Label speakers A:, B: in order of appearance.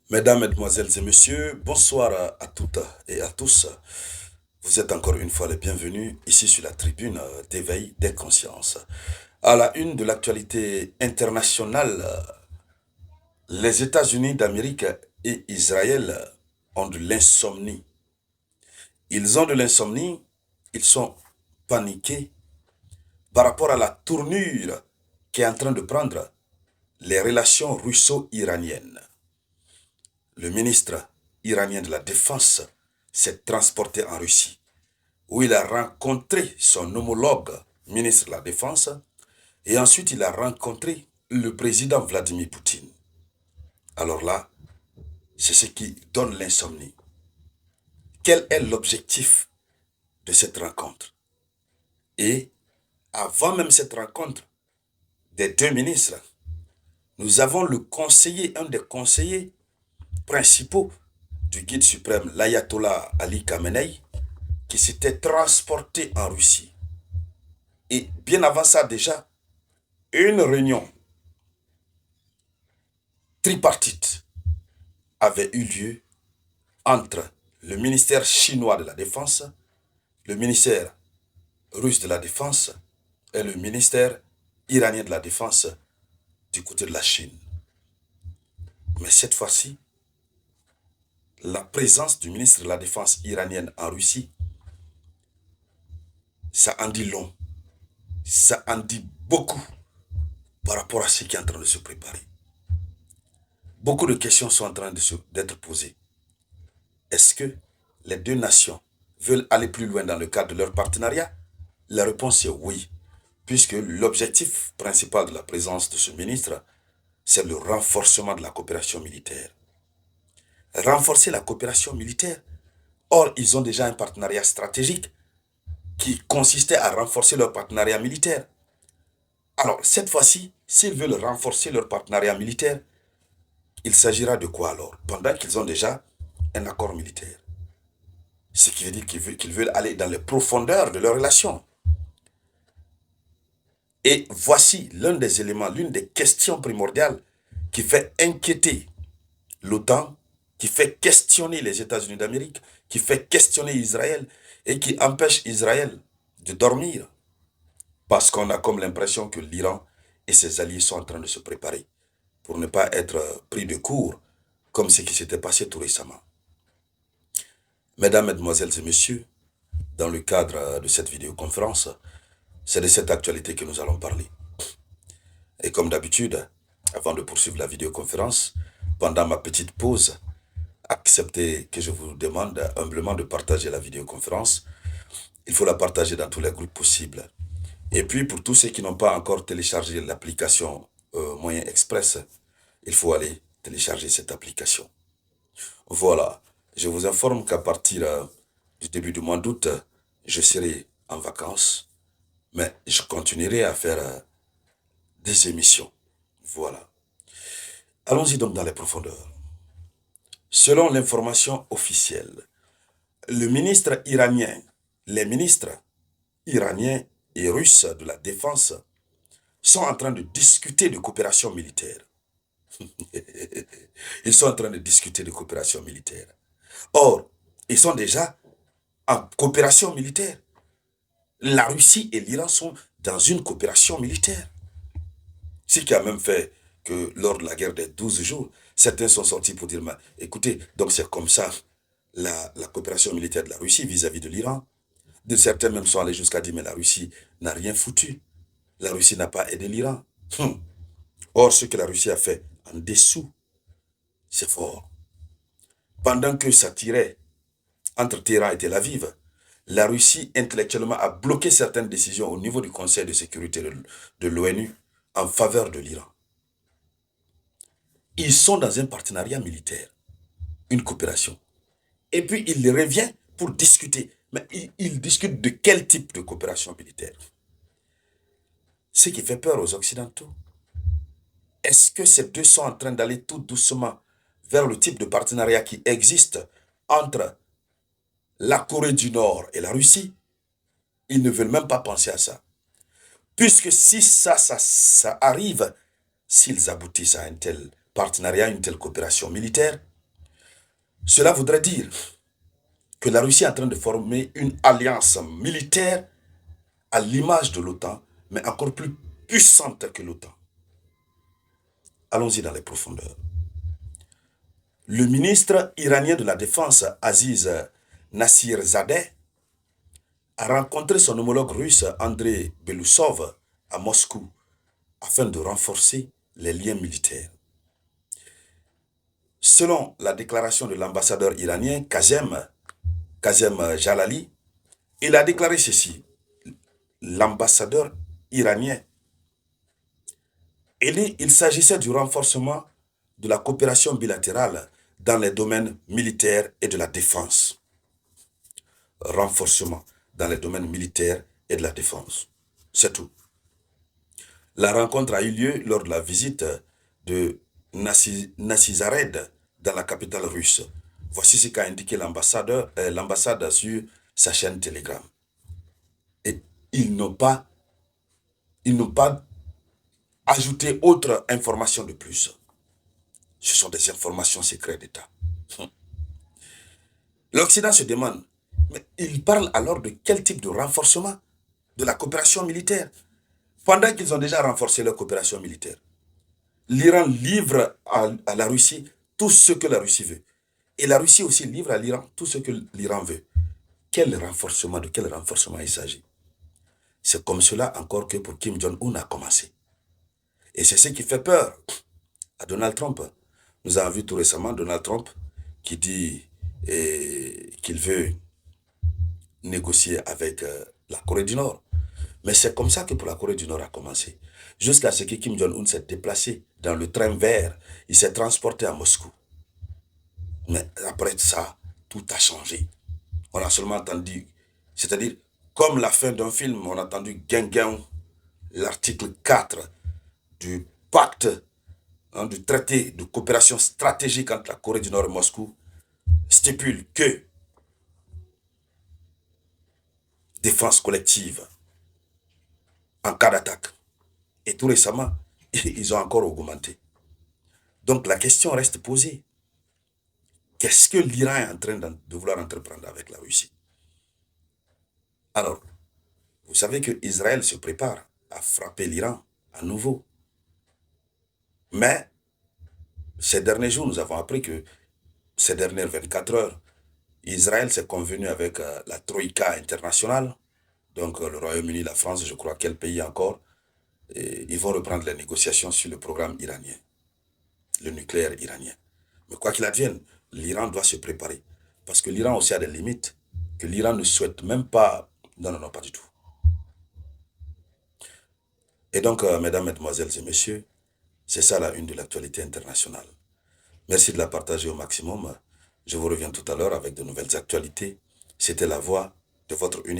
A: Mesdames, Mesdemoiselles et Messieurs, bonsoir à toutes et à tous. Vous êtes encore une fois les bienvenus ici sur la tribune d'éveil des consciences. À la une de l'actualité internationale, les États-Unis d'Amérique et Israël ont de l'insomnie. Ils ont de l'insomnie, ils sont paniqués par rapport à la tournure qui est en train de prendre les relations russo-iraniennes. Le ministre iranien de la Défense s'est transporté en Russie, où il a rencontré son homologue ministre de la Défense, et ensuite il a rencontré le président Vladimir Poutine. Alors là, c'est ce qui donne l'insomnie. Quel est l'objectif de cette rencontre? Et avant même cette rencontre des deux ministres, nous avons le conseiller, un des conseillers principaux du guide suprême, l'ayatollah Ali Khamenei, qui s'était transporté en Russie. Et bien avant ça déjà, une réunion tripartite avait eu lieu entre le ministère chinois de la Défense, le ministère russe de la Défense et le ministère iranien de la Défense du côté de la Chine. Mais cette fois-ci, la présence du ministre de la Défense iranienne en Russie, ça en dit long, ça en dit beaucoup par rapport à ce qui est en train de se préparer. Beaucoup de questions sont en train d'être posées. Est-ce que les deux nations veulent aller plus loin dans le cadre de leur partenariat? La réponse est oui, puisque l'objectif principal de la présence de ce ministre, c'est le renforcement de la coopération militaire. Renforcer la coopération militaire. Or, ils ont déjà un partenariat stratégique qui consistait à renforcer leur partenariat militaire. Alors, cette fois-ci, s'ils veulent renforcer leur partenariat militaire, il s'agira de quoi alors? Pendant qu'ils ont déjà un accord militaire. Ce qui veut dire qu'ils veulent aller dans les profondeurs de leur relation. Et voici l'un des éléments, l'une des questions primordiales qui fait inquiéter l'OTAN, qui fait questionner les États-Unis d'Amérique, qui fait questionner Israël et qui empêche Israël de dormir. Parce qu'on a comme l'impression que l'Iran et ses alliés sont en train de se préparer pour ne pas être pris de court, comme ce qui s'était passé tout récemment. Mesdames, Mesdemoiselles et Messieurs, dans le cadre de cette vidéoconférence, c'est de cette actualité que nous allons parler. Et comme d'habitude, avant de poursuivre la vidéoconférence, pendant ma petite pause, acceptez que je vous demande humblement de partager la vidéoconférence. Il faut la partager dans tous les groupes possibles. Et puis, pour tous ceux qui n'ont pas encore téléchargé l'application Moyen Express, il faut aller télécharger cette application. Voilà, je vous informe qu'à partir du début du mois d'août, je serai en vacances, mais je continuerai à faire des émissions. Voilà. Allons-y donc dans les profondeurs. Selon l'information officielle, le ministre iranien, les ministres iraniens et russes de la défense sont en train de discuter de coopération militaire. Ils sont en train de discuter de coopération militaire. Or, ils sont déjà en coopération militaire. La Russie et l'Iran sont dans une coopération militaire. Ce qui a même fait que lors de la guerre des 12 jours, certains sont sortis pour dire, écoutez, donc c'est comme ça la coopération militaire de la Russie vis-à-vis de l'Iran. De certains même sont allés jusqu'à dire, mais la Russie n'a rien foutu. La Russie n'a pas aidé l'Iran. Or, ce que la Russie a fait en dessous, c'est fort. Pendant que ça tirait entre Téhéran et Tel Aviv, la Russie intellectuellement a bloqué certaines décisions au niveau du Conseil de sécurité de l'ONU en faveur de l'Iran. Ils sont dans un partenariat militaire, une coopération. Et puis, il revient pour discuter. Mais ils discutent de quel type de coopération militaire? Ce qui fait peur aux Occidentaux. Est-ce que ces deux sont en train d'aller tout doucement vers le type de partenariat qui existe entre la Corée du Nord et la Russie? Ils ne veulent même pas penser à ça. Puisque si ça arrive, s'ils aboutissent à un tel partenariat, une telle coopération militaire, Cela voudrait dire que la Russie est en train de former une alliance militaire à l'image de l'OTAN, mais encore plus puissante que l'OTAN. Allons-y dans les profondeurs. Le ministre iranien de la Défense, Aziz Nassirzadeh, a rencontré son homologue russe, Andrei Belousov, à Moscou, afin de renforcer les liens militaires. Selon la déclaration de l'ambassadeur iranien Kazem Jalali, il a déclaré ceci. L'ambassadeur iranien, il s'agissait du renforcement de la coopération bilatérale dans les domaines militaires et de la défense. Renforcement dans les domaines militaires et de la défense. C'est tout. La rencontre a eu lieu lors de la visite de Nassizared dans la capitale russe. Voici ce qu'a indiqué l'ambassade sur sa chaîne Telegram. Et ils n'ont pas ajouté autre information de plus. Ce sont des informations secrètes d'État. L'Occident se demande, mais ils parlent alors de quel type de renforcement de la coopération militaire pendant qu'ils ont déjà renforcé leur coopération militaire. L'Iran livre à la Russie tout ce que la Russie veut. Et la Russie aussi livre à l'Iran tout ce que l'Iran veut. De quel renforcement il s'agit? C'est comme cela encore que pour Kim Jong-un a commencé. Et c'est ce qui fait peur à Donald Trump. Nous avons vu tout récemment Donald Trump qui dit qu'il veut négocier avec la Corée du Nord. Mais c'est comme ça que pour la Corée du Nord a commencé. Jusqu'à ce que Kim Jong-un s'est déplacé dans le train vert. Il s'est transporté à Moscou. Mais après ça, tout a changé. On a seulement entendu, c'est-à-dire, comme la fin d'un film, on a entendu Guinguin, l'article 4 du pacte, du traité de coopération stratégique entre la Corée du Nord et Moscou, stipule que défense collective en cas d'attaque. Et tout récemment, ils ont encore augmenté. Donc la question reste posée. Qu'est-ce que l'Iran est en train de vouloir entreprendre avec la Russie? Alors, vous savez que Israël se prépare à frapper l'Iran à nouveau. Mais, ces derniers jours, nous avons appris que ces dernières 24 heures, Israël s'est convenu avec la Troïka internationale, donc le Royaume-Uni, la France, je crois, quel pays encore, et ils vont reprendre les négociations sur le programme iranien, le nucléaire iranien. Mais quoi qu'il advienne, l'Iran doit se préparer. Parce que l'Iran aussi a des limites que l'Iran ne souhaite même pas. Non, non, non, pas du tout. Et donc, mesdames, mesdemoiselles et messieurs, c'est ça la une de l'actualité internationale. Merci de la partager au maximum. Je vous reviens tout à l'heure avec de nouvelles actualités. C'était la voix de votre unique